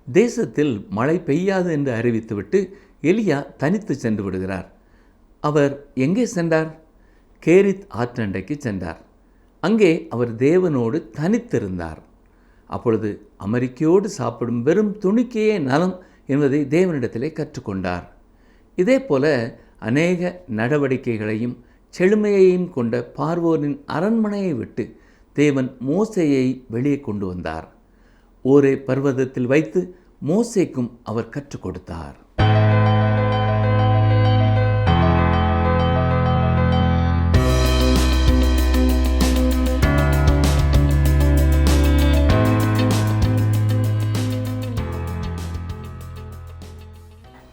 தேசத்தில் மழை பெய்யாது என்று அறிவித்துவிட்டு எலியா தனித்து சென்று விடுகிறார். அவர் எங்கே சென்றார்? கேரித் ஆற்றண்டைக்கு சென்றார். அங்கே அவர் தேவனோடு தனித்திருந்தார். அப்பொழுது அமெரிக்கையோடு சாப்பிடும் வெறும் துணிக்கையே நலம் என்பதை தேவனிடத்திலே கற்றுக்கொண்டார். இதே போல அநேக நடவடிக்கைகளையும் செழுமையையும் கொண்ட பார்வோரின் அரண்மனையை விட்டு தேவன் மோசேயை வெளியே கொண்டு வந்தார். ஓரே பர்வதத்தில் வைத்து மோசேக்கும் அவர் கற்றுக் கொடுத்தார்.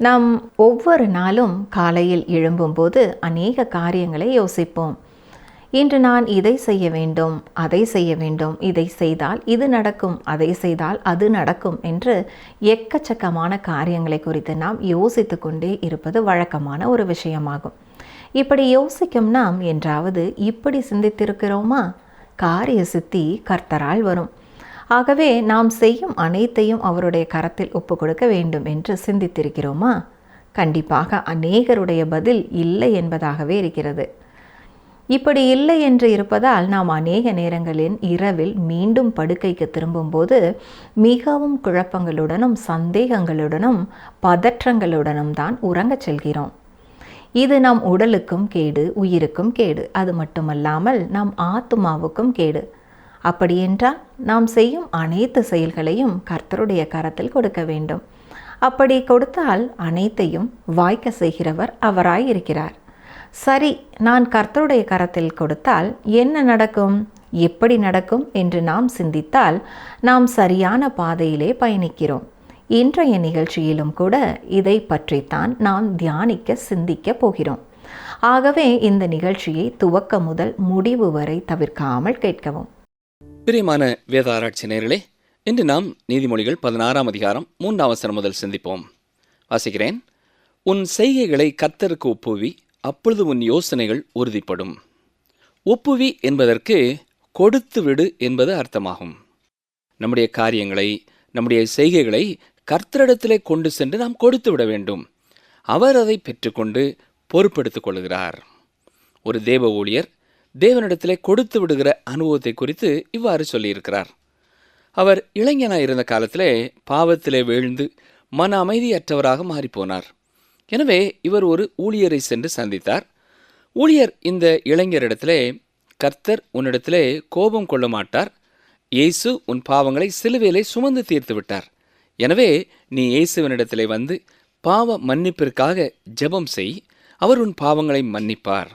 நாம் ஒவ்வொரு நாளும் காலையில் எழும்பும்போது அநேக காரியங்களை யோசிப்போம். இன்று நான் இதை செய்ய வேண்டும், அதை செய்ய வேண்டும், இதை செய்தால் இது நடக்கும், அதை செய்தால் அது நடக்கும் என்று எக்கச்சக்கமான காரியங்களை குறித்து நாம் யோசித்து கொண்டே இருப்பது வழக்கமான ஒரு விஷயமாகும். இப்படி யோசிக்கும் நாம் என்றாவது இப்படி சிந்தித்திருக்கிறோமா? காரிய சித்தி கர்த்தரால் வரும். ஆகவே நாம் செய்யும் அனைத்தையும் அவருடைய கரத்தில் ஒப்பு கொடுக்க வேண்டும் என்று சிந்தித்திருக்கிறோமா? கண்டிப்பாக அநேகருடைய பதில் இல்லை என்பதாகவே இருக்கிறது. இப்படி இல்லை என்று இருப்பதால் நாம் அநேக நேரங்களில் இரவில் மீண்டும் படுக்கைக்கு திரும்பும்போது மிகவும் குழப்பங்களுடனும் சந்தேகங்களுடனும் பதற்றங்களுடனும் தான் உறங்கச் செல்கிறோம். இது நம் உடலுக்கும் கேடு, உயிருக்கும் கேடு. அது மட்டுமல்லாமல் நம் ஆத்துமாவுக்கும் கேடு. அப்படியென்றால் நாம் செய்யும் அனைத்து செயல்களையும் கர்த்தருடைய கரத்தில் கொடுக்க வேண்டும். அப்படி கொடுத்தால் அனைத்தையும் வாய்க்க செய்கிறவர் அவராயிருக்கிறார். சரி, நான் கர்த்தருடைய கரத்தில் கொடுத்தால் என்ன நடக்கும், எப்படி நடக்கும் என்று நாம் சிந்தித்தால் நாம் சரியான பாதையிலே பயணிக்கிறோம். இன்றைய நிகழ்ச்சியிலும் கூட இதை பற்றித்தான் நாம் தியானிக்க சிந்திக்க போகிறோம். ஆகவே இந்த நிகழ்ச்சியை துவக்க முதல் முடிவு வரை தவிர்க்காமல் கேட்கவும். பிரியமான வேத ஆராய்ச்சி நேயர்களே, இன்று நாம் நீதிமொழிகள் 16ஆம் அதிகாரம் 3ஆம் வசனம் முதல் சிந்திப்போம். வாசிக்கிறேன். உன் செய்கைகளை கர்த்தருக்கு ஒப்புவி, அப்பொழுது உன் யோசனைகள் உறுதிப்படும். ஒப்புவி என்பதற்கு கொடுத்து விடு என்பது அர்த்தமாகும். நம்முடைய காரியங்களை, நம்முடைய செய்கைகளை கர்த்தரிடத்திலே கொண்டு சென்று நாம் கொடுத்து விட வேண்டும். அவர் அதை பெற்றுக்கொண்டு பொறுப்பெடுத்துக் கொள்கிறார். ஒரு தேவ ஊழியர் தேவனிடத்திலே கொடுத்து விடுகிற அனுபவத்தை குறித்து இவ்வாறு சொல்லியிருக்கிறார். அவர் இளைஞனாக இருந்த காலத்திலே பாவத்திலே வீழ்ந்து மன அமைதியற்றவராக மாறிப்போனார். எனவே இவர் ஒரு ஊழியரை சென்று சந்தித்தார். ஊழியர் இந்த இளைஞரிடத்திலே, கர்த்தர் உன்னிடத்திலே கோபம் கொள்ள மாட்டார், இயேசு உன் பாவங்களை சிலுவையிலே சுமந்து தீர்த்து விட்டார். எனவே நீ இயேசுவினிடத்திலே வந்து பாவ மன்னிப்பிற்காக ஜெபம் செய், அவர் உன் பாவங்களை மன்னிப்பார்,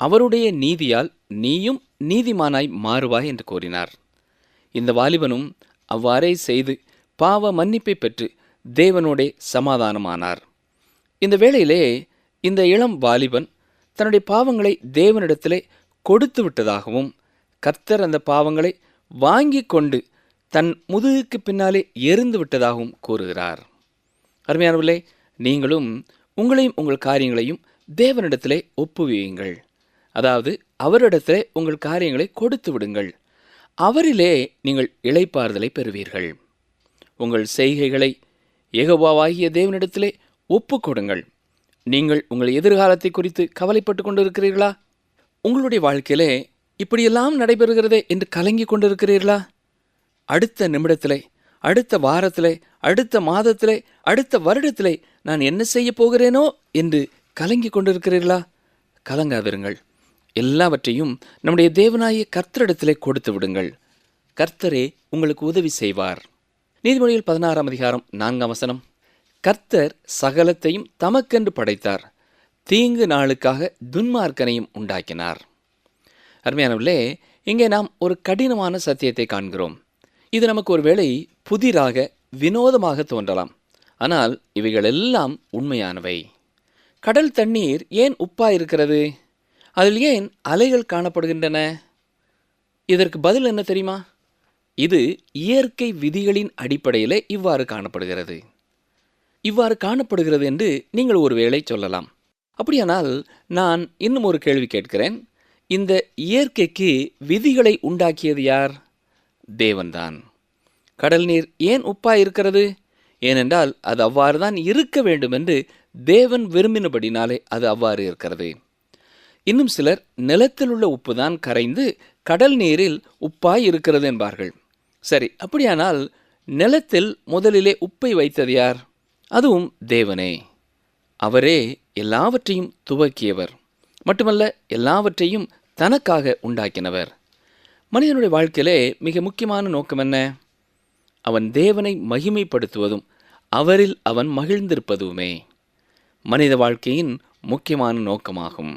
அவருடைய நீதியால் நீயும் நீதிமானாய் மாறுவாய் என்று கூறினார். இந்த வாலிபனும் அவ்வாறே செய்து பாவ மன்னிப்பை பெற்று தேவனோடே சமாதானமானார். இந்த வேளையிலே இந்த இளம் வாலிபன் தன்னுடைய பாவங்களை தேவனிடத்திலே கொடுத்து விட்டதாகவும், கர்த்தர் அந்த பாவங்களை வாங்கி கொண்டு தன் முதுகுக்கு பின்னாலே எரிந்து விட்டதாகவும் கூறுகிறார். அருமையானவர்களே, நீங்களும் உங்களையும் உங்கள் காரியங்களையும் தேவனிடத்திலே ஒப்புவியுங்கள். அதாவது அவரிடத்திலே உங்கள் காரியங்களை கொடுத்து விடுங்கள். அவரிலே நீங்கள் இளைப்பாறுதலை பெறுவீர்கள். உங்கள் செய்கைகளை யெகோவாகிய தேவனிடத்திலே ஒப்பு கொடுங்கள். நீங்கள் உங்கள் எதிர்காலத்தை குறித்து கவலைப்பட்டு கொண்டிருக்கிறீர்களா? உங்களுடைய வாழ்க்கையிலே இப்படியெல்லாம் நடைபெறுகிறதே என்று கலங்கி கொண்டிருக்கிறீர்களா? அடுத்த நிமிடத்திலே, அடுத்த வாரத்திலே, அடுத்த மாதத்திலே, அடுத்த வருடத்திலே நான் என்ன செய்ய போகிறேனோ என்று கலங்கி கொண்டிருக்கிறீர்களா? கலங்காதிருங்கள். எல்லாவற்றையும் நம்முடைய தேவனாகிய கர்த்தரிடத்திலே கொடுத்து விடுங்கள். கர்த்தரே உங்களுக்கு உதவி செய்வார். நீதிமொழிகள் 16ஆம் அதிகாரம் 4ஆம் வசனம். கர்த்தர் சகலத்தையும் தமக்கென்று படைத்தார், தீங்கு நாளுக்காக துன்மார்க்கனையும் உண்டாக்கினார். அருமையானவர்களே, இங்கே நாம் ஒரு கடினமான சத்தியத்தை காண்கிறோம். இது நமக்கு ஒருவேளை புதிராக வினோதமாக தோன்றலாம். ஆனால் இவைகள் எல்லாம் உண்மையானவை. கடல் தண்ணீர் ஏன் உப்பாயிருக்கிறது? அதில் ஏன் அலைகள் காணப்படுகின்றன? இதற்கு பதில் என்ன தெரியுமா? இது இயற்கை விதிகளின் அடிப்படையிலே இவ்வாறு காணப்படுகிறது. இவ்வாறு காணப்படுகிறது என்று நீங்கள் ஒருவேளை சொல்லலாம். அப்படியானால் நான் இன்னும் ஒரு கேள்வி கேட்கிறேன். இந்த இயற்கைக்கு விதிகளை உண்டாக்கியது யார்? தேவன்தான். கடல் நீர் ஏன் உப்பாயிருக்கிறது? ஏனென்றால் அது அவ்வாறு தான் இருக்க வேண்டும் என்று தேவன் விரும்பினபடினாலே அது அவ்வாறு இருக்கிறது. இன்னும் சிலர் நிலத்தில் உள்ள உப்பு தான் கரைந்து கடல் நீரில் உப்பாய் இருக்கிறது என்பார்கள். சரி, அப்படியானால் நிலத்தில் முதலிலே உப்பை வைத்தது யார்? அதுவும் தேவனே. அவரே எல்லாவற்றையும் துவக்கியவர், மட்டுமல்ல எல்லாவற்றையும் தனக்காக உண்டாக்கினவர். மனிதனுடைய வாழ்க்கையிலே மிக முக்கியமான நோக்கம் என்ன? அவன் தேவனை மகிமைப்படுத்துவதும் அவரில் அவன் மகிழ்ந்திருப்பதுமே மனித வாழ்க்கையின் முக்கியமான நோக்கமாகும்.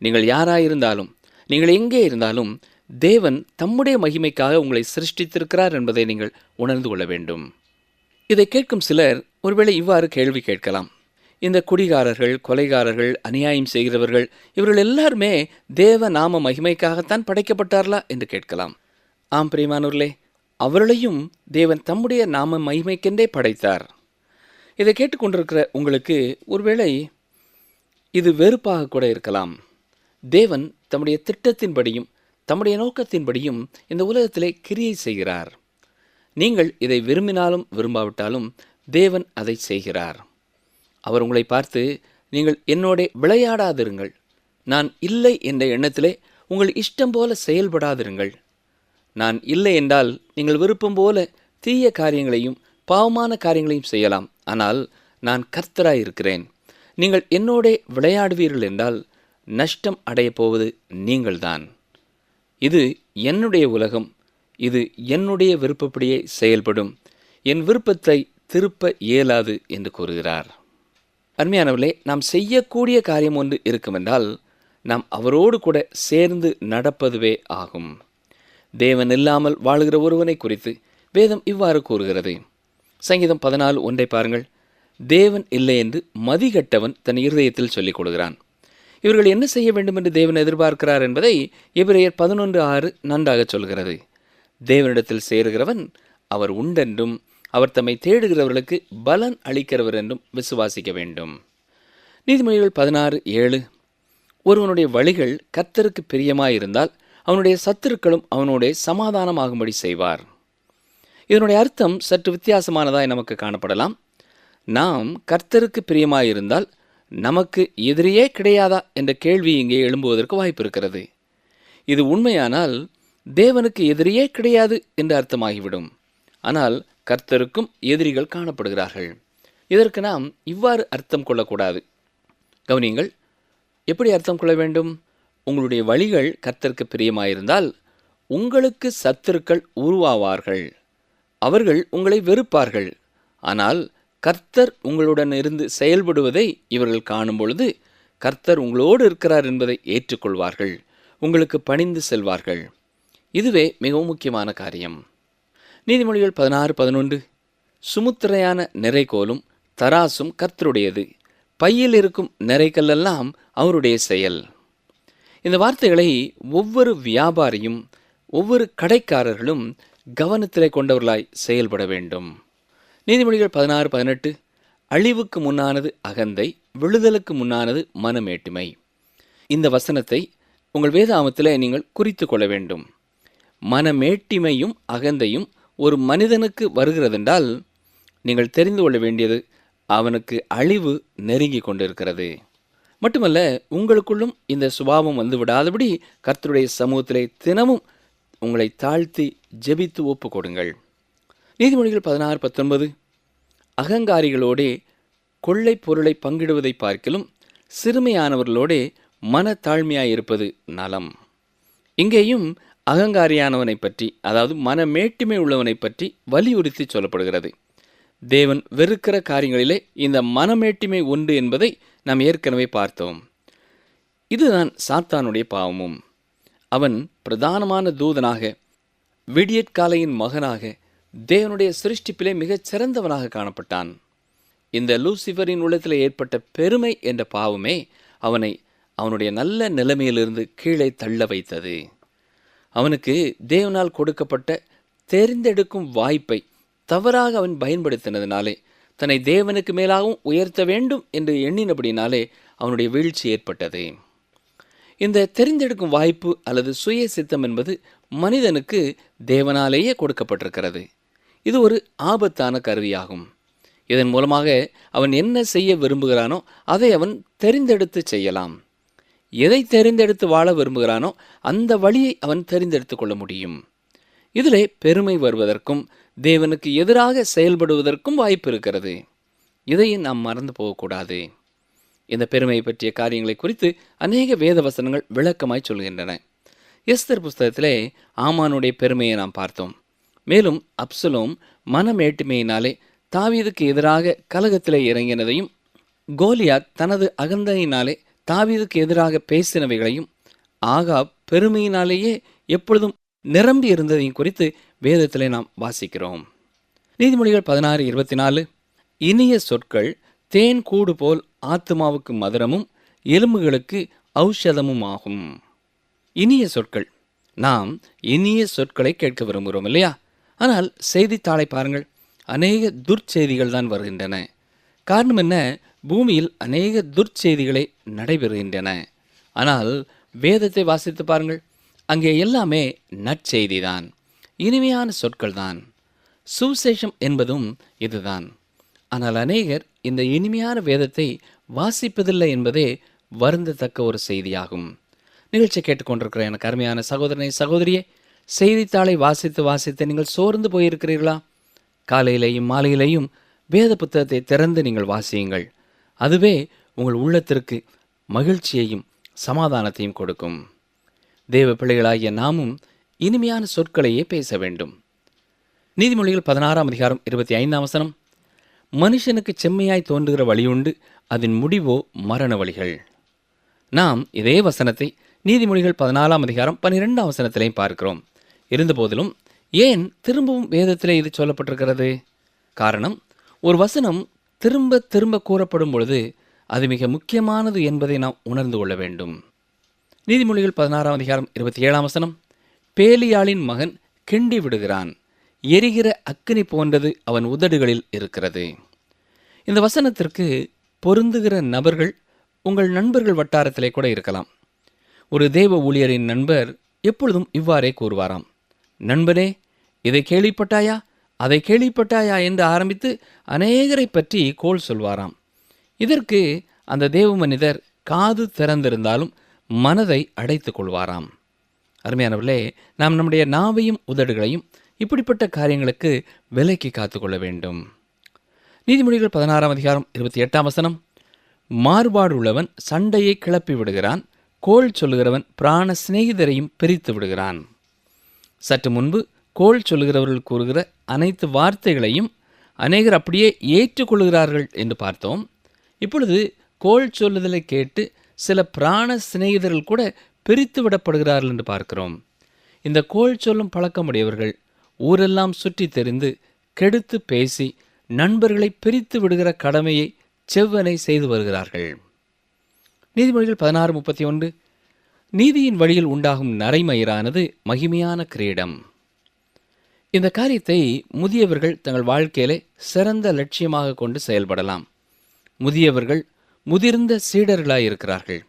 நீங்கள் யாராயிருந்தாலும், நீங்கள் எங்கே இருந்தாலும், தேவன் தம்முடைய மகிமைக்காக உங்களை சிருஷ்டித்திருக்கிறார் என்பதை நீங்கள் உணர்ந்து கொள்ள வேண்டும். இதை கேட்கும் சிலர் ஒருவேளை இவ்வாறு கேள்வி கேட்கலாம்: இந்த குடிகாரர்கள், கொலைகாரர்கள், அநியாயம் செய்கிறவர்கள், இவர்கள் எல்லாருமே தேவ நாம மகிமைக்காகத்தான் படைக்கப்பட்டார்களா என்று கேட்கலாம். ஆம் பிரியமானவர்களே, அவர்களையும் தேவன் தம்முடைய நாம மகிமைக்கென்றே படைத்தார். இதை கேட்டுக்கொண்டிருக்கிற உங்களுக்கு ஒருவேளை இது வெறுப்பாக கூட இருக்கலாம். தேவன் தம்முடைய திட்டத்தின்படியும் தம்முடைய நோக்கத்தின்படியும் இந்த உலகத்திலே கிரியை செய்கிறார். நீங்கள் இதை விரும்பினாலும் விரும்பாவிட்டாலும் தேவன் அதை செய்கிறார். அவர் உங்களை பார்த்து, நீங்கள் என்னோட விளையாடாதிருங்கள், நான் இல்லை என்ற எண்ணத்திலே உங்கள் இஷ்டம் போல செயல்படாதிருங்கள். நான் இல்லை என்றால் நீங்கள் விருப்பம் போல தீய காரியங்களையும் பாவமான காரியங்களையும் செய்யலாம். ஆனால் நான் கர்த்தராயிருக்கிறேன். நீங்கள் என்னோட விளையாடுவீர்கள் என்றால் நஷ்டம் அடையப் போவது நீங்கள்தான். இது என்னுடைய உலகம், இது என்னுடைய விருப்பப்படியே செயல்படும், என் விருப்பத்தை திருப்ப இயலாது என்று கூறுகிறார். அருமையானவர்களே, நாம் செய்யக்கூடிய காரியம் ஒன்று இருக்குமென்றால் நாம் அவரோடு கூட சேர்ந்து நடப்பதுவே ஆகும். தேவன் இல்லாமல் வாழுகிற ஒருவனை குறித்து வேதம் இவ்வாறு கூறுகிறது. சங்கீதம் 14:1 பாருங்கள். தேவன் இல்லை என்று மதிகட்டவன் தன் இருதயத்தில் சொல்லிக் கொடுக்கிறான். இவர்கள் என்ன செய்ய வேண்டும் என்று தேவன் எதிர்பார்க்கிறார் என்பதை எபிரேயர் 11:6 நன்றாக சொல்கிறது. தேவனிடத்தில் சேருகிறவன் அவர் உண்டென்றும் அவர் தம்மை தேடுகிறவர்களுக்கு பலன் அளிக்கிறவர் என்றும் விசுவாசிக்க வேண்டும். நீதிமொழிகள் 16:7 ஒருவனுடைய வழிகள் கர்த்தருக்கு பிரியமாயிருந்தால் அவனுடைய சத்துருக்களும் அவனுடைய சமாதானமாகும்படி செய்வார். இதனுடைய அர்த்தம் சற்று வித்தியாசமானதாய் நமக்கு காணப்படலாம். நாம் கர்த்தருக்கு பிரியமாயிருந்தால் நமக்கு எதிரியே கிடையாதா என்ற கேள்வி இங்கே எழும்புவதற்கு வாய்ப்பு இருக்கிறது. இது உண்மையானால் தேவனுக்கு எதிரியே கிடையாது என்று அர்த்தமாகிவிடும். ஆனால் கர்த்தருக்கும் எதிரிகள் காணப்படுகிறார்கள். இதற்கு நாம் இவ்வாறு அர்த்தம் கொள்ளக்கூடாது. கவனியுங்கள், எப்படி அர்த்தம் கொள்ள வேண்டும்? உங்களுடைய வழிகள் கர்த்தருக்கு பிரியமாயிருந்தால் உங்களுக்கு சத்துருக்கள் உருவாவார்கள், அவர்கள் உங்களை வெறுப்பார்கள். ஆனால் கர்த்தர் உங்களுடன் இருந்து செயல்படுவதை இவர்கள் காணும் பொழுது கர்த்தர் உங்களோடு இருக்கிறார் என்பதை ஏற்றுக்கொள்வார்கள், உங்களுக்கு பணிந்து செல்வார்கள். இதுவே மிகவும் முக்கியமான காரியம். நீதிமொழிகள் 16:11 சுமுத்திரையான நிறைகோலும் தராசும் கர்த்தருடையது, பையில் இருக்கும் நிறைக்கல்லெல்லாம் அவருடைய செயல். இந்த வார்த்தைகளை ஒவ்வொரு வியாபாரியும் ஒவ்வொரு கடைக்காரர்களும் கவனத்திலே கொண்டவர்களாய் செயல்பட வேண்டும். நீதிமொழிகள் 16:18 அழிவுக்கு முன்னானது அகந்தை, விழுதலுக்கு முன்னானது மனமேட்டிமை. இந்த வசனத்தை உங்கள் வேதாகமத்திலே நீங்கள் குறித்து கொள்ள வேண்டும். மனமேட்டிமையும் அகந்தையும் ஒரு மனிதனுக்கு வருகிறதென்றால் நீங்கள் தெரிந்து கொள்ள வேண்டியது அவனுக்கு அழிவு நெருங்கி கொண்டிருக்கிறது. மட்டுமல்ல, உங்களுக்குள்ளும் இந்த சுபாவம் வந்து விடாதபடி கர்த்தருடைய சமூகத்திலே தினமும் உங்களை தாழ்த்தி ஜெபித்து ஒப்பு கொடுங்கள். நீதிமொழிகள் 16:19 அகங்காரிகளோடே கொள்ளை பொருளை பங்கிடுவதை பார்க்கிலும் சிறுமையானவர்களோடே மன தாழ்மையாயிருப்பது நலம். இங்கேயும் அகங்காரியானவனை பற்றி, அதாவது மனமேட்டிமை உள்ளவனை பற்றி வலியுறுத்தி சொல்லப்படுகிறது. தேவன் வெறுக்கிற காரியங்களிலே இந்த மனமேட்டிமை உண்டு என்பதை நாம் ஏற்கனவே பார்த்தோம். இதுதான் சாத்தானுடைய பாவமும். அவன் பிரதானமான தூதனாக, விடியற்காலையின் மகனாக, தேவனுடைய சிருஷ்டிப்பிலே மிகச் சிறந்தவனாக காணப்பட்டான். இந்த லூசிஃபரின் உள்ளத்தில் ஏற்பட்ட பெருமை என்ற பாவமே அவனை அவனுடைய நல்ல நிலைமையிலிருந்து கீழே தள்ள வைத்தது. அவனுக்கு தேவனால் கொடுக்கப்பட்ட தெரிந்தெடுக்கும் வாய்ப்பை தவறாக அவன் பயன்படுத்தினதினாலே, தன்னை தேவனுக்கு மேலாகவும் உயர்த்த வேண்டும் என்று எண்ணினபடினாலே அவனுடைய வீழ்ச்சி ஏற்பட்டது. இந்த தெரிந்தெடுக்கும் வாய்ப்பு அல்லது சுய சித்தம் என்பது மனிதனுக்கு தேவனாலேயே கொடுக்கப்பட்டிருக்கிறது. இது ஒரு ஆபத்தான கருவியாகும். இதன் மூலமாக அவன் என்ன செய்ய விரும்புகிறானோ அதை அவன் தெரிந்தெடுத்து செய்யலாம். எதை தெரிந்தெடுத்து வாழ விரும்புகிறானோ அந்த வழியை அவன் தெரிந்தெடுத்து கொள்ள முடியும். இதிலே பெருமை வருவதற்கும் தேவனுக்கு எதிராக செயல்படுவதற்கும் வாய்ப்பு இருக்கிறது. இதையும் நாம் மறந்து போகக்கூடாது. இந்த பெருமையை பற்றிய காரியங்களை குறித்து அநேக வேத வசனங்கள் விளக்கமாய் சொல்கின்றன. எஸ்தர் புஸ்தகத்திலே ஆமானுடைய பெருமையை நாம் பார்த்தோம். மேலும் அப்சலோம் மனமேட்டுமையினாலே தாவீதுக்கு எதிராக கலகத்திலே இறங்கினதையும், கோலியாத் தனது அகந்தையினாலே தாவீதுக்கு எதிராக பேசினவைகளையும், ஆகாப் பெருமையினாலேயே எப்பொழுதும் நிரம்பி இருந்ததையும் குறித்து வேதத்திலே நாம் வாசிக்கிறோம். நீதிமொழிகள் 16:24, இனிய சொற்கள் தேன் கூடு போல் ஆத்துமாவுக்கு மதுரமும் எலும்புகளுக்கு ஔஷதமும் ஆகும். இனிய சொற்கள். நாம் இனிய சொற்களை கேட்க விரும்புகிறோம் இல்லையா? ஆனால் செய்தித்தாளை பாருங்கள், அநேக துர்ச்செய்திகள் தான் வருகின்றன. காரணம் என்ன? பூமியில் அநேக துர்ச்செய்திகளே நடைபெறுகின்றன. ஆனால் வேதத்தை வாசித்து பாருங்கள், அங்கே எல்லாமே நற்செய்தி தான், இனிமையான சொற்கள் தான். சுவிசேஷம் என்பதும் இதுதான். ஆனால் அநேகர் இந்த இனிமையான வேதத்தை வாசிப்பதில்லை என்பதே வருந்தத்தக்க ஒரு செய்தியாகும். நிகழ்ச்சி கேட்டுக்கொண்டிருக்கிற எனக்கு அருமையான சகோதரனை சகோதரியே, செய்தித்தாளை வாசித்து வாசித்து நீங்கள் சோர்ந்து போயிருக்கிறீர்களா? காலையிலேயும் மாலையிலேயும் வேத புத்தகத்தை திறந்து நீங்கள் வாசியுங்கள். அதுவே உங்கள் உள்ளத்திற்கு மகிழ்ச்சியையும் சமாதானத்தையும் கொடுக்கும். தேவ பிள்ளைகளாகிய நாமும் இனிமையான சொற்களையே பேச வேண்டும். நீதிமொழிகள் 16:25, மனுஷனுக்கு செம்மையாய் தோன்றுகிற வழியுண்டு, அதன் முடிவோ மரண வழிகள். நாம் இதே வசனத்தை நீதிமொழிகள் 14:12 பார்க்கிறோம். இருந்தபோதிலும் ஏன் திரும்பவும் வேதத்திலே இது சொல்லப்பட்டிருக்கிறது? காரணம், ஒரு வசனம் திரும்ப திரும்ப கூறப்படும் பொழுது அது மிக முக்கியமானது என்பதை நாம் உணர்ந்து கொள்ள வேண்டும். நீதிமொழிகள் 16:27, பேலியாளின் மகன் கிண்டி விடுகிறான், எரிகிற அக்கினி போன்றது அவன் உதடுகளில் இருக்கிறது. இந்த வசனத்திற்கு பொருந்துகிற நபர்கள் உங்கள் நண்பர்கள் வட்டாரத்திலே கூட இருக்கலாம். ஒரு தேவ ஊழியரின் நண்பர் எப்பொழுதும் இவ்வாறே கூறுவாராம், நண்பனே, இதை கேள்விப்பட்டாயா, அதை கேள்விப்பட்டாயா என்று ஆரம்பித்து அநேகரை பற்றி கோள் சொல்வாராம். இதற்கு அந்த தேவ மனிதர் காது திறந்திருந்தாலும் மனதை அடைத்து கொள்வாராம். அருமையானவர்களே, நாம் நம்முடைய நாவையும் உதடுகளையும் இப்படிப்பட்ட காரியங்களுக்கு விலைக்கு காத்துக்கொள்ள வேண்டும். நீதிமொழிகள் 16:28, மாறுபாடு உள்ளவன் சண்டையை கிளப்பி விடுகிறான், கோள் சொல்லுகிறவன் பிராண சிநேகிதரையும் பிரித்து விடுகிறான். சற்று முன்பு கோள் சொல்லுகிறவர்கள் கூறுகிற அனைத்து வார்த்தைகளையும் அநேகர் அப்படியே ஏற்றுக்கொள்கிறார்கள் என்று பார்த்தோம். இப்பொழுது கோள் சொல்லுதலை கேட்டு சில பிராண சிநேகிதர்கள் கூட பிரித்து விடப்படுகிறார்கள் என்று பார்க்கிறோம். இந்த கோள் சொல்லும் பழக்கமுடையவர்கள் ஊரெல்லாம் சுற்றி தெரிந்து கெடுத்து பேசி நண்பர்களை பிரித்து விடுகிற கடமையை செவ்வனை செய்து வருகிறார்கள். நீதிமொழிகள் 16:31, நீதியின் வழியில் உண்டாகும் நரைமயிரானது மகிமையான கிரீடம். இந்த காரியத்தை முதியவர்கள் தங்கள் வாழ்க்கையிலே சிறந்த லட்சியமாக கொண்டு செயல்படலாம். முதியவர்கள் முதிர்ந்த சீடர்களாயிருக்கிறார்கள்.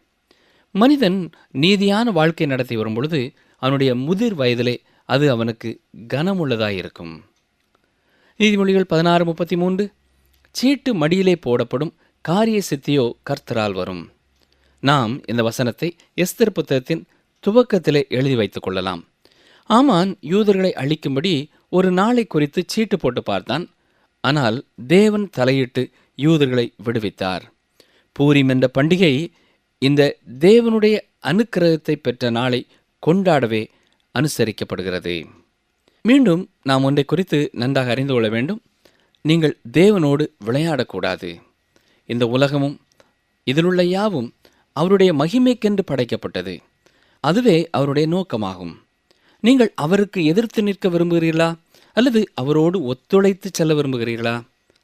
மனிதன் நீதியான வாழ்க்கை நடத்தி வரும் பொழுது அவனுடைய முதிர் வயதிலே அது அவனுக்கு கனமுள்ளதாயிருக்கும். நீதிமொழிகள் 16:33, சீட்டு மடியிலே போடப்படும், காரிய சித்தியோ கர்த்தரால் வரும். நாம் இந்த வசனத்தை எஸ்தர் புத்தகத்தின் துவக்கத்திலே எழுதி வைத்துக் கொள்ளலாம். ஆமான் யூதர்களை அழிக்கும்படி ஒரு நாளை குறித்து சீட்டு போட்டு பார்த்தான். ஆனால் தேவன் தலையிட்டு யூதர்களை விடுவித்தார். பூரிம் என்ற பண்டிகை இந்த தேவனுடைய அனுக்கிரகத்தை பெற்ற நாளை கொண்டாடவே அனுசரிக்கப்படுகிறது. மீண்டும் நாம் ஒன்றை குறித்து நன்றாக அறிந்து கொள்ள வேண்டும். நீங்கள் தேவனோடு விளையாடக்கூடாது. இந்த உலகமும் இதிலுள்ள யாவும் அவருடைய மகிமைக்கென்று படைக்கப்பட்டது. அதுவே அவருடைய நோக்கமாகும். நீங்கள் அவருக்கு எதிர்த்து நிற்க விரும்புகிறீர்களா அல்லது அவரோடு ஒத்துழைத்து செல்ல விரும்புகிறீர்களா?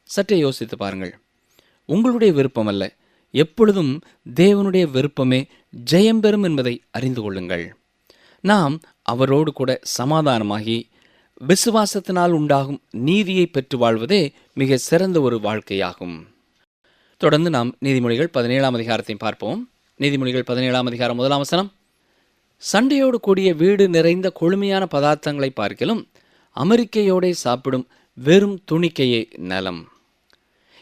சற்றே யோசித்து பாருங்கள். உங்களுடைய விருப்பம் அல்ல, எப்பொழுதும் தேவனுடைய விருப்பமே ஜெயம் பெறும் என்பதை அறிந்து கொள்ளுங்கள். நாம் அவரோடு கூட சமாதானமாகி விசுவாசத்தினால் உண்டாகும் நீதியை பெற்று வாழ்வதே மிக சிறந்த ஒரு வாழ்க்கையாகும். தொடர்ந்து நாம் நீதிமொழிகள் 17 பார்ப்போம். நீதிமொழிகள் 17 1, சண்டையோடு கூடிய வீடு நிறைந்த கொழுமையான பதார்த்தங்களை பார்க்கிலும் அமெரிக்கையோடே சாப்பிடும் வெறும் துணிக்கையே நலம்.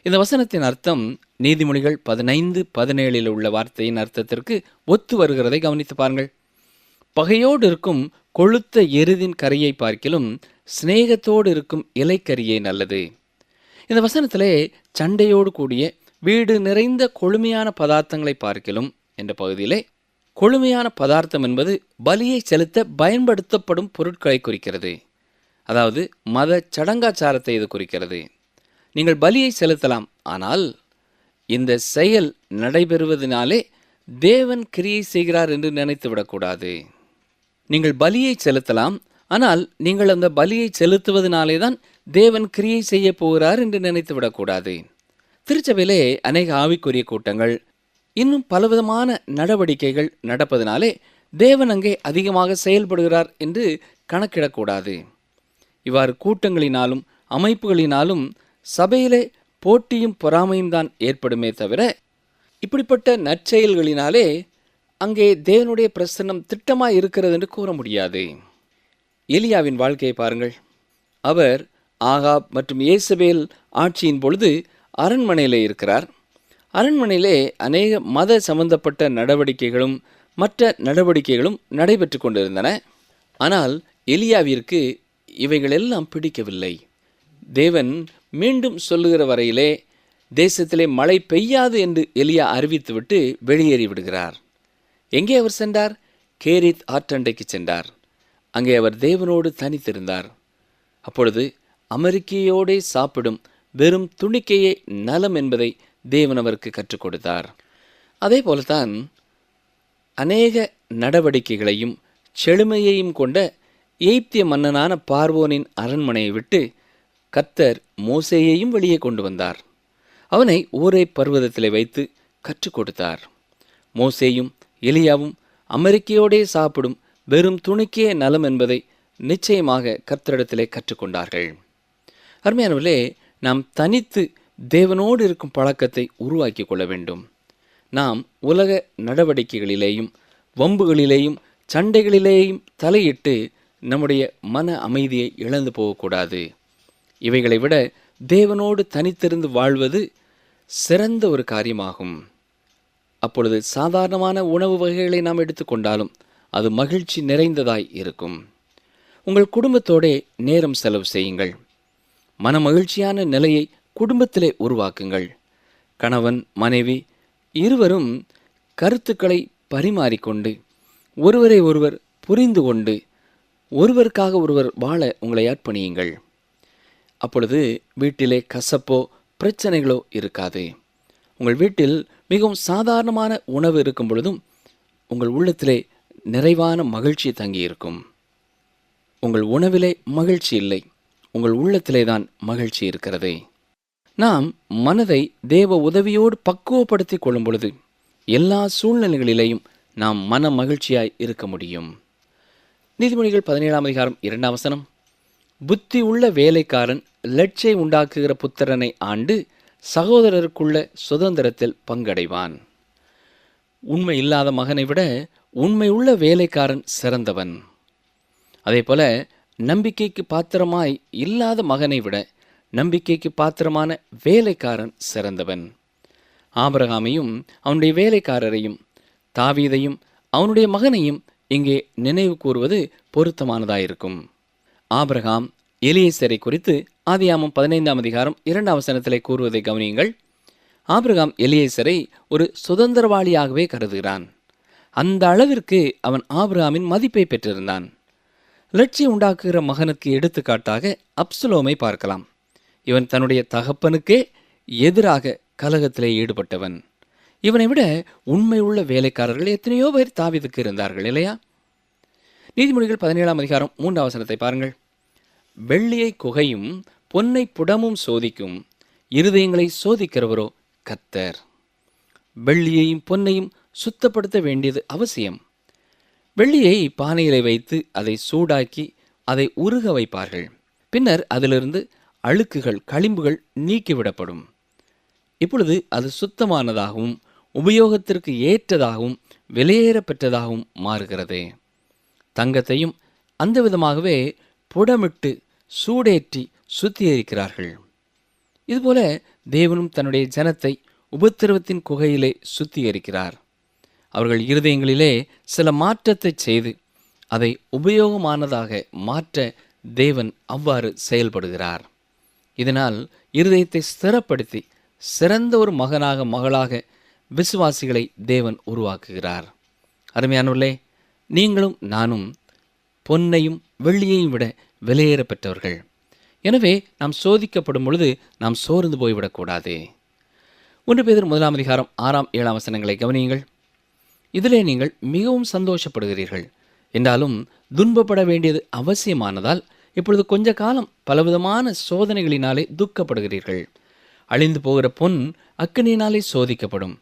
இந்த வசனத்தின் அர்த்தம் நீதிமொழிகள் 15:17 உள்ள வார்த்தையின் அர்த்தத்திற்கு ஒத்து வருகிறதை கவனித்து பாருங்கள். பகையோடு இருக்கும் கொழுத்த எருதின் கரியை பார்க்கிலும் சிநேகத்தோடு இருக்கும் இலைக்கரியே நல்லது. இந்த வசனத்திலே சண்டையோடு கூடிய வீடு நிறைந்த கொழுமையான பதார்த்தங்களை பார்க்கிலும் என்ற பகுதியிலே கொழுமையான பதார்த்தம் என்பது பலியை செலுத்த பயன்படுத்தப்படும் பொருட்களை குறிக்கிறது. அதாவது மத சடங்காச்சாரத்தை இது குறிக்கிறது. நீங்கள் பலியை செலுத்தலாம், ஆனால் இந்த செயல் நடைபெறுவதனாலே தேவன் கிரியை செய்கிறார் என்று நினைத்து விடக்கூடாது. நீங்கள் பலியை செலுத்தலாம், ஆனால் நீங்கள் அந்த பலியை செலுத்துவதனாலே தான் தேவன் கிரியை செய்ய போகிறார் என்று நினைத்து விடக்கூடாது. திருச்சபையிலே அநேக ஆவிக்குரிய கூட்டங்கள் இன்னும் பலவிதமான நடவடிக்கைகள் நடப்பதனாலே தேவன் அங்கே அதிகமாக செயல்படுகிறார் என்று கணக்கிடக்கூடாது. இவ்வாறு கூட்டங்களினாலும் அமைப்புகளினாலும் சபையிலே போட்டியும் பொறாமையும் தான் ஏற்படுமே தவிர, இப்படிப்பட்ட நற்செயல்களினாலே அங்கே தேவனுடைய பிரசன்னம் திட்டமாய் இருக்கிறது என்று கூற முடியாது. எலியாவின் வாழ்க்கையை பாருங்கள். அவர் ஆகாப் மற்றும் ஏசபேல் ஆட்சியின் பொழுது அரண்மனையிலே இருக்கிறார். அரண்மனையிலே அநேக மத சம்பந்தப்பட்ட நடவடிக்கைகளும் மற்ற நடவடிக்கைகளும் நடைபெற்று கொண்டிருந்தன. ஆனால் எலியாவிற்கு இவைகளெல்லாம் பிடிக்கவில்லை. தேவன் மீண்டும் சொல்லுகிற வரையிலே தேசத்திலே மழை பெய்யாது என்று எலியா அறிவித்துவிட்டு வெளியேறி விடுகிறார். எங்கே அவர் சென்றார்? கேரித் ஆற்றண்டைக்கு சென்றார். அங்கே அவர் தேவனோடு தனித்திருந்தார். அப்பொழுது அமெரிக்கையோடே சாப்பிடும் வெறும் துணிக்கையே நலம் என்பதை தேவன் அவருக்கு கற்றுக் கொடுத்தார். அதே போலத்தான் அநேக நடவடிக்கைகளையும் செழுமையையும் கொண்ட எகிப்திய மன்னனான பார்வோனின் அரண்மனையை விட்டு கர்த்தர் மோசேயையும் வெளியே கொண்டு வந்தார். அவனை ஊரை பர்வதத்திலே வைத்து கற்றுக் கொடுத்தார். மோசேயும் எலியாவும் அமெரிக்கையோடே சாப்பிடும் வெறும் துணிக்கே நலம் என்பதை நிச்சயமாக கர்த்தரிடத்திலே கற்றுக்கொண்டார்கள். அருமையானவர்களே, நாம் தனித்து தேவனோடு இருக்கும் பழக்கத்தை உருவாக்கி கொள்ள வேண்டும். நாம் உலக நடவடிக்கைகளிலேயும் வம்புகளிலேயும் சண்டைகளிலேயும் தலையிட்டு நம்முடைய மன அமைதியை இழந்து போகக்கூடாது. இவைகளை விட தேவனோடு தனித்திருந்து வாழ்வது சிறந்த ஒரு காரியமாகும். அப்பொழுது சாதாரணமான உணவு வகைகளை நாம் எடுத்துக்கொண்டாலும் அது மகிழ்ச்சி நிறைந்ததாய் இருக்கும். உங்கள் குடும்பத்தோடே நேரம் செலவு செய்யுங்கள். மன மகிழ்ச்சியான நிலையை குடும்பத்திலே உருவாக்குங்கள். கணவன் மனைவி இருவரும் கருத்துக்களை பரிமாறிக்கொண்டு ஒருவரை ஒருவர் புரிந்து கொண்டு ஒருவருக்காக ஒருவர் வாழ உங்களை அர்ப்பணியுங்கள். அப்பொழுது வீட்டிலே கசப்போ பிரச்சனைகளோ இருக்காது. உங்கள் வீட்டில் மிகவும் சாதாரணமான உணவு இருக்கும் பொழுதும் உங்கள் உள்ளத்திலே நிறைவான மகிழ்ச்சி தங்கியிருக்கும். உங்கள் உணவிலே மகிழ்ச்சி இல்லை, உங்கள் உள்ளத்திலே தான் மகிழ்ச்சி இருக்கிறது. நாம் மனதை தேவ உதவியோடு பக்குவப்படுத்திக் கொள்ளும் பொழுது எல்லா சூழ்நிலைகளிலேயும் நாம் மன மகிழ்ச்சியாய் இருக்க முடியும். நீதிமொழிகள் 17:2 புத்தி உள்ள வேலைக்காரன் லட்சை உண்டாக்குகிற புத்திரனை ஆண்டு சகோதரருக்குள்ள சுதந்திரத்தில் பங்கடைவான். உண்மை இல்லாத மகனை விட உண்மை உள்ள வேலைக்காரன் சிறந்தவன். அதே போல நம்பிக்கைக்கு பாத்திரமாய் இல்லாத மகனை விட நம்பிக்கைக்கு பாத்திரமான வேலைக்காரன் சிறந்தவன். ஆபிரகாமையும் அவனுடைய வேலைக்காரரையும் தாவீதையும் அவனுடைய மகனையும் இங்கே நினைவு கூறுவது பொருத்தமானதாயிருக்கும். ஆபிரகாம் எலியேசரை குறித்து ஆதியாகமம் 15:2 கூறுவதை கவனியுங்கள். ஆபிரகாம் எலியேசரை ஒரு சுதந்திரவாளியாகவே கருதுகிறான். அந்த அளவிற்கு அவன் ஆபிரகாமின் மதிப்பை பெற்றிருந்தான். லட்சியம் உண்டாக்குகிற மகனுக்கு எடுத்துக்காட்டாக அப்சலோமை பார்க்கலாம். இவன் தன்னுடைய தகப்பனுக்கே எதிராக கலகத்திலே ஈடுபட்டவன். இவனை விட உண்மை உள்ள வேலைக்காரர்கள் எத்தனையோ பேர் தாவீதுக்கு இருந்தார்கள் இல்லையா? நீதிமொழிகள் 17:3 பாருங்கள். வெள்ளியை குகையும் பொன்னை புடமும் சோதிக்கும், இருதயங்களை சோதிக்கிறவரோ கர்த்தர். வெள்ளியையும் பொன்னையும் சுத்தப்படுத்த வேண்டியது அவசியம். வெள்ளியை பானையிலே வைத்து அதை சூடாக்கி அதை உருக வைப்பார்கள். பின்னர் அதிலிருந்து அழுக்குகள் களிம்புகள் நீக்கிவிடப்படும். இப்பொழுது அது சுத்தமானதாகவும் உபயோகத்திற்கு ஏற்றதாகவும் விலையேற பெற்றதாகவும் மாறுகிறது. தங்கத்தையும் அந்த விதமாகவே புடமிட்டு சூடேற்றி சுத்திகரிக்கிறார்கள். இதுபோல தேவனும் தன்னுடைய ஜனத்தை உபத்திரவத்தின் குகையிலே சுத்திகரிக்கிறார். அவர்கள் இருதயங்களிலே சில மாற்றத்தை செய்து அதை உபயோகமானதாக மாற்ற தேவன் அவ்வாறு செயல்படுகிறார். இதனால் இருதயத்தை ஸ்திரப்படுத்தி சிறந்த ஒரு மகனாக மகளாக விசுவாசிகளை தேவன் உருவாக்குகிறார். அருமையானவர்களே, நீங்களும் நானும் பொன்னையும் வெள்ளியையும் விட விலையேற பெற்றவர்கள். எனவே நாம் சோதிக்கப்படும் பொழுது நாம் சோர்ந்து போய்விடக்கூடாது. 1 பேதுரு 1 6 7 வசனங்களை கவனியுங்கள். இதிலே நீங்கள் மிகவும் சந்தோஷப்படுகிறீர்கள். என்றாலும் துன்பப்பட வேண்டியது அவசியமானதால் இப்பொழுது கொஞ்ச காலம் பலவிதமான சோதனைகளினாலே துக்கப்படுகிறீர்கள். அழிந்து போகிற பொன் அக்கினியினாலே சோதிக்கப்படும்.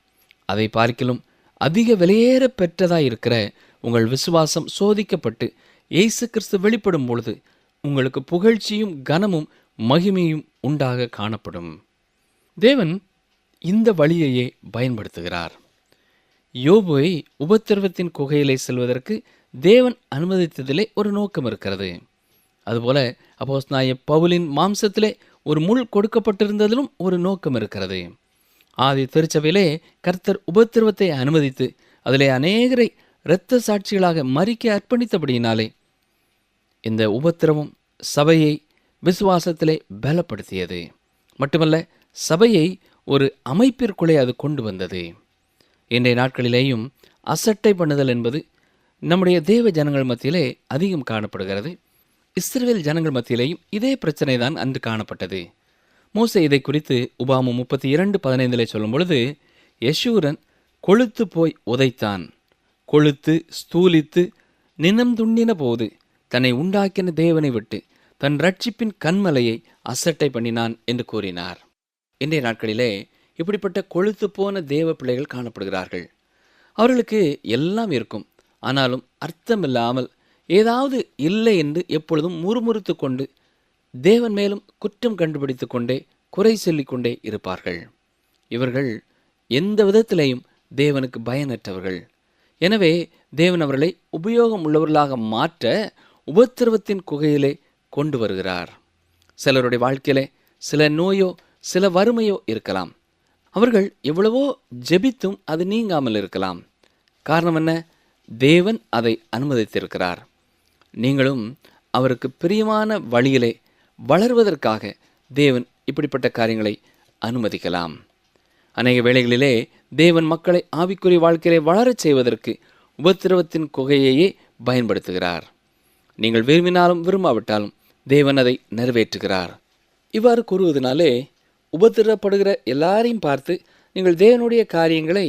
அதை பார்க்கிலும் அதிக விலையேற பெற்றதாயிருக்கிற உங்கள் விசுவாசம் சோதிக்கப்பட்டு இயேசு கிறிஸ்து வெளிப்படும் பொழுது உங்களுக்கு புகழ்ச்சியும் கனமும் மகிமையும் உண்டாக காணப்படும். தேவன் இந்த வழியையே பயன்படுத்துகிறார். யோபுவை உபத்திரவத்தின் குகையிலே செல்வதற்கு தேவன் அனுமதித்ததிலே ஒரு நோக்கம் இருக்கிறது. அதுபோல அப்போஸ்தலனாகிய பவுலின் மாம்சத்திலே ஒரு முள் கொடுக்கப்பட்டிருந்ததிலும் ஒரு நோக்கம் இருக்கிறது. ஆதி திருச்சபையிலே கர்த்தர் உபத்திரவத்தை அனுமதித்து அதிலே அநேகரை இரத்த சாட்சிகளாக மரிக்க அர்ப்பணித்தபடியினாலே இந்த உபத்திரவம் சபையை விசுவாசத்திலே பலப்படுத்தியது. மட்டுமல்ல, சபையை ஒரு அமைப்பிற்குள்ளே அது கொண்டு வந்தது. இன்றைய நாட்களிலேயும் அசட்டை பண்ணுதல் என்பது நம்முடைய தேவ ஜனங்கள் மத்தியிலே அதிகம் காணப்படுகிறது. இஸ்ரவேல் ஜனங்கள் மத்தியிலேயும் இதே பிரச்சனை தான் அன்று காணப்பட்டது. மோசே இதை குறித்து உபாகமம் 32:15 சொல்லும் பொழுது, யெஷூரன் கொழுத்து போய் உதைத்தான், கொழுத்து ஸ்தூலித்து நினம்துண்ணின போது தன்னை உண்டாக்கின தேவனை விட்டு தன் ரட்சிப்பின் கண்மலையை அசட்டை பண்ணினான் என்று கூறினார். இன்றைய நாட்களிலே இப்படிப்பட்ட கொழுத்து போன தேவ பிள்ளைகள் காணப்படுகிறார்கள். அவர்களுக்கு எல்லாம் இருக்கும், ஆனாலும் அர்த்தமில்லாமல் ஏதாவது இல்லை என்று எப்பொழுதும் முறுமுறுத்து கொண்டு தேவன் மேலும் குற்றம் கண்டுபிடித்து கொண்டே குறை சொல்லிக்கொண்டே இருப்பார்கள். இவர்கள் எந்த விதத்திலேயும் தேவனுக்கு பயனற்றவர்கள். எனவே தேவன் அவர்களை உபயோகம் உள்ளவர்களாக மாற்ற உபத்திரவத்தின் குகையிலே கொண்டு வருகிறார். சிலருடைய வாழ்க்கையிலே சில நோயோ சில வறுமையோ இருக்கலாம். அவர்கள் எவ்வளவோ ஜெபித்தும் அது நீங்காமல் இருக்கலாம். காரணம் என்ன? தேவன் அதை அனுமதித்திருக்கிறார். நீங்களும் அவருக்கு பிரியமான வழியிலே வளர்வதற்காக தேவன் இப்படிப்பட்ட காரியங்களை அனுமதிக்கலாம். அநேக வேளைகளிலே தேவன் மக்களை ஆவிக்குரிய வாழ்க்கையிலே வளரச் செய்வதற்கு உபத்திரவத்தின் குகையையே பயன்படுத்துகிறார். நீங்கள் விரும்பினாலும் விரும்பாவிட்டாலும் தேவன் அதை நிறைவேற்றுகிறார். இவ்வாறு கூறுவதனாலே உபத்திரப்படுகிற எல்லாரையும் பார்த்து நீங்கள் தேவனுடைய காரியங்களை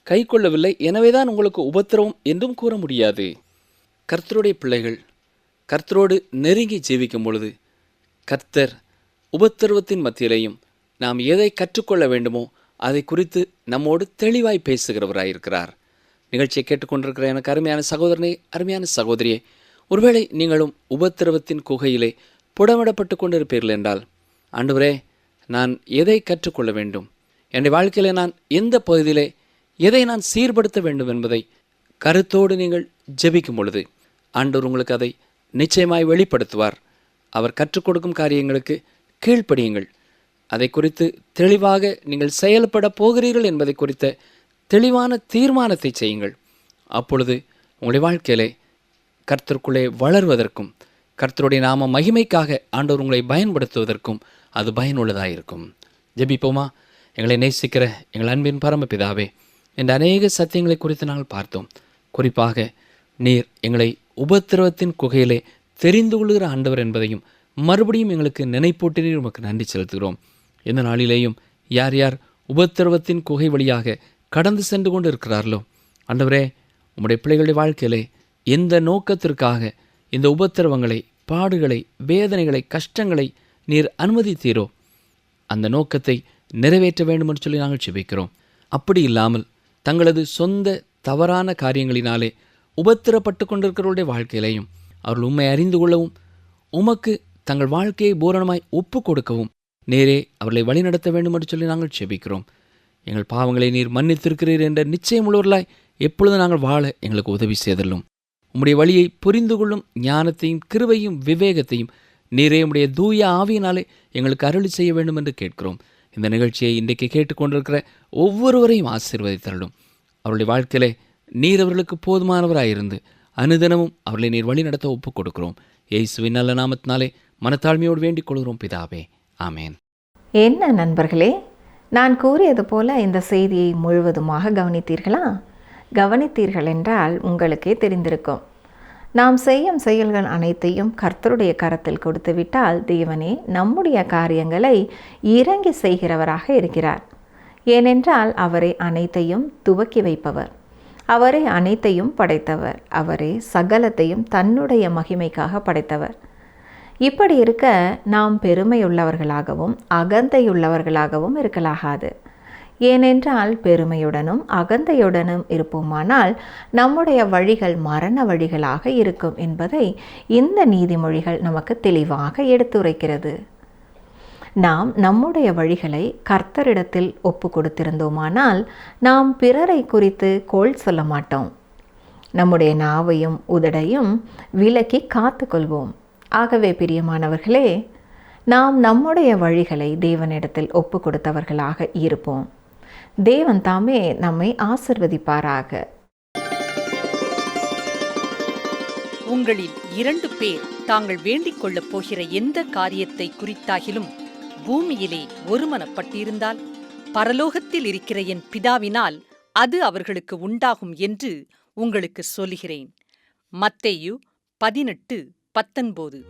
கை கொள்ளவில்லை, எனவேதான் உங்களுக்கு உபத்திரவம் என்றும் கூற முடியாது. கர்த்தருடைய பிள்ளைகள் கர்த்தரோடு நெருங்கி ஜீவிக்கும் பொழுது கர்த்தர் உபத்திரவத்தின் மத்தியிலேயும் நாம் எதை கற்றுக்கொள்ள வேண்டுமோ அதை குறித்து நம்மோடு தெளிவாய் பேசுகிறவராயிருக்கிறார். நிகழ்ச்சியை கேட்டுக்கொண்டிருக்கிற எனக்கு அருமையான சகோதரனே, அருமையான சகோதரியே, ஒருவேளை நீங்களும் உபத்திரவத்தின் குகையிலே புடமிடப்பட்டு கொண்டிருப்பீர்கள் என்றால், ஆண்டவரே, நான் எதை கற்றுக்கொள்ள வேண்டும், என்னுடைய வாழ்க்கையிலே நான் எந்த பகுதியிலே எதை நான் சீர்படுத்த வேண்டும் என்பதை கருத்தோடு நீங்கள் ஜெபிக்கும் பொழுது ஆண்டவர் உங்களுக்கு அதை நிச்சயமாய் வெளிப்படுத்துவார். அவர் கற்றுக் கொடுக்கும் காரியங்களுக்கு கீழ்ப்படியுங்கள். அதை குறித்து தெளிவாக நீங்கள் செயல்பட போகிறீர்கள் என்பதை குறித்த தெளிவான தீர்மானத்தை செய்யுங்கள். அப்பொழுது உங்களுடைய வாழ்க்கையிலே கர்த்தருக்குள்ளே வளர்வதற்கும் கர்த்தருடைய நாம மகிமைக்காக ஆண்டவர் உங்களை பயன்படுத்துவதற்கும் அது பயனுள்ளதாக இருக்கும். ஜெபிப்போமா? எங்களை நேசிக்கிற எங்கள் அன்பின் பரமபிதாவே, இந்த அநேக சத்தியங்களை குறித்து நாங்கள் பார்த்தோம். குறிப்பாக நீர் எங்களை உபத்திரவத்தின் குகையிலே தெரிந்து கொள்கிற ஆண்டவர் என்பதையும் மறுபடியும் எங்களுக்கு நினைப்பூட்டினீர். உமக்கு நன்றி செலுத்துகிறோம். இந்த நாளிலேயும் யார் யார் உபத்திரவத்தின் குகை வழியாக கடந்து சென்று கொண்டு இருக்கிறார்களோ, ஆண்டவரே, உம்முடைய பிள்ளைகளுடைய வாழ்க்கையிலே எந்த நோக்கத்திற்காக இந்த உபத்திரவங்களை, பாடுகளை, வேதனைகளை, கஷ்டங்களை நீர் அனுமதித்தீரோ அந்த நோக்கத்தை நிறைவேற்ற வேண்டும் என்று சொல்லி நாங்கள் ஜெபிக்கிறோம். அப்படி இல்லாமல் தங்களது சொந்த தவறான காரியங்களினாலே உபத்திரப்பட்டு கொண்டிருக்கிறவருடைய வாழ்க்கையிலையும் அவர்கள் உண்மை அறிந்து கொள்ளவும் உமக்கு தங்கள் வாழ்க்கையை பூரணமாய் ஒப்பு கொடுக்கவும் நேரே அவர்களை வழிநடத்த வேண்டும் என்று சொல்லி நாங்கள் ஜெபிக்கிறோம். எங்கள் பாவங்களை நீர் மன்னித்திருக்கிறீர் என்ற நிச்சயம் உள்ளவர்களாய் எப்பொழுது நாங்கள் வாழ எங்களுக்கு உதவி செய்தல்லும். உம்முடைய வழியை புரிந்து கொள்ளும் ஞானத்தையும் கிருபையும் விவேகத்தையும் நீரே உம்முடைய தூய ஆவியினாலே எங்களுக்கு அருளி செய்ய வேண்டும் என்று கேட்கிறோம். இந்த நிகழ்ச்சியை இன்றைக்கு கேட்டுக்கொண்டிருக்கிற ஒவ்வொருவரையும் ஆசீர்வதித்தருளும். அவருடைய வாழ்க்கையிலே நீர் அவர்களுக்கு போதுமானவராயிருந்து அனுதினமும் அவர்களை நீர் வழி நடத்த ஒப்புக் கொடுக்கிறோம். இயேசுவின் நல்ல நாமத்தினாலே மனத்தாழ்மையோடு வேண்டிக் கொள்கிறோம் பிதாவே, ஆமேன். என்ன நண்பர்களே, நான் கூறியது போல இந்த செய்தியை முழுவதுமாக கவனித்தீர்களா? கவனித்தீர்கள் என்றால் உங்களுக்கே தெரிந்திருக்கும். நாம் செய்யும் செயல்கள் அனைத்தையும் கர்த்தருடைய கரத்தில் கொடுத்துவிட்டால் தேவனே நம்முடைய காரியங்களை இறங்கி செய்கிறவராக இருக்கிறார். ஏனென்றால் அவரே அனைத்தையும் துவக்கி வைப்பவர், அவரே அனைத்தையும் படைத்தவர், அவரே சகலத்தையும் தன்னுடைய மகிமைக்காக படைத்தவர். இப்படி இருக்க நாம் பெருமையுள்ளவர்களாகவும் அகந்தையுள்ளவர்களாகவும் இருக்கலாகாது. ஏனென்றால் பெருமையுடனும் அகந்தையுடனும் இருப்போமானால் நம்முடைய வழிகள் மரண வழிகளாக இருக்கும் என்பதை இந்த நீதிமொழிகள் நமக்கு தெளிவாக எடுத்துரைக்கிறது. நாம் நம்முடைய வழிகளை கர்த்தரிடத்தில் ஒப்பு கொடுத்திருந்தோமானால் நாம் பிறரை குறித்து கோள் சொல்ல மாட்டோம். நம்முடைய நாவையும் உதடையும் விலக்கி காத்து கொள்வோம். ஆகவே பிரியமானவர்களே, நாம் நம்முடைய வழிகளை தேவனிடத்தில் ஒப்பு கொடுத்தவர்களாக இருப்போம். தேவன் தாமே நம்மை ஆசிர்வதிப்பாராக. உங்களில் 2 பேர் தாங்கள் வேண்டிக் கொள்ளப் போகிற எந்த காரியத்தை குறித்தாகிலும் பூமியிலே ஒருமனப்பட்டிருந்தால் பரலோகத்தில் இருக்கிற என் பிதாவினால் அது அவர்களுக்கு உண்டாகும் என்று உங்களுக்கு சொல்லுகிறேன். மத்தேயு 18:19.